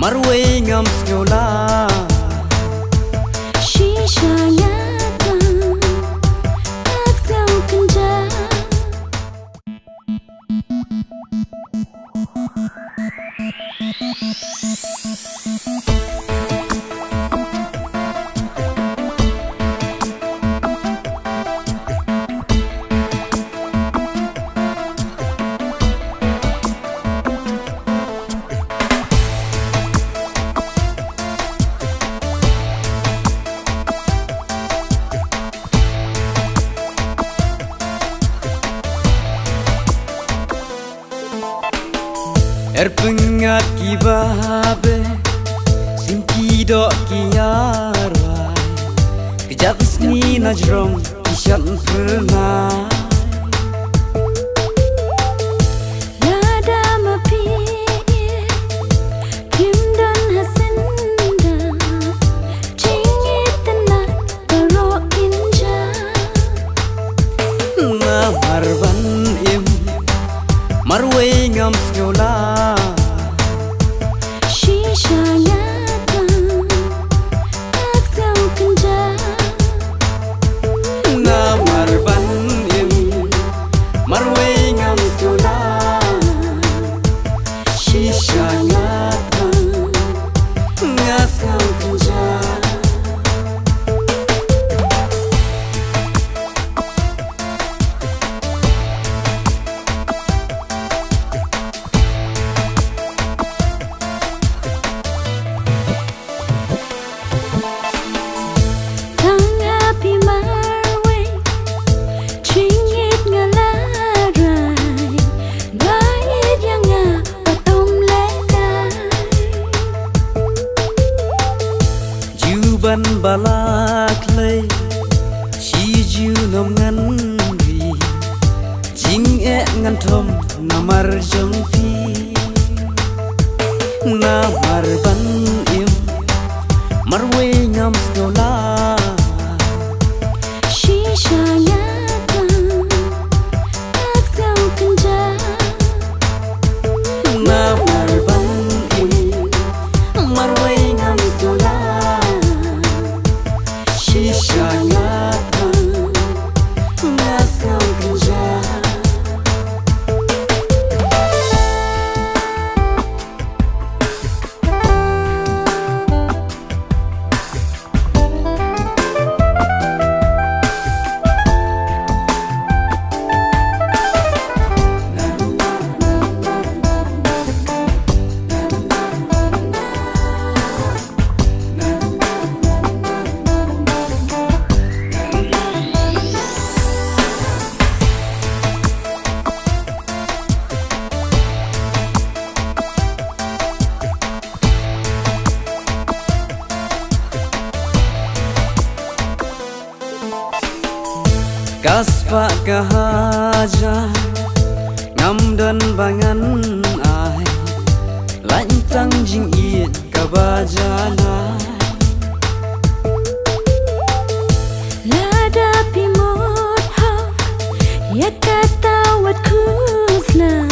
Marway ngam skyola Shisha nyata Asam kenja Erpengat kibabe Simki dok kiarai Kejap sni najrong Kishat pernah Lada mapi Kim dan hasinda Cingit tenat Barok inja Marban im Marway ngam skyola Shisha nyata Asam kenja Marban im Marway ngam skyola Shisha nyata Asam kenja Ban balak lay Shi ju nom ngan ri Jing e ngan thom namar jong pi Namar ban im Marway ngam skyola Shisha nyata Asam kenja Namar ban im Marway ngam skyola Shisha nyata Asam kenja Kaspa kahaja ngam dan bangan ai lantang jing iet kabajana Lada pimot hak Ya kata wat kusla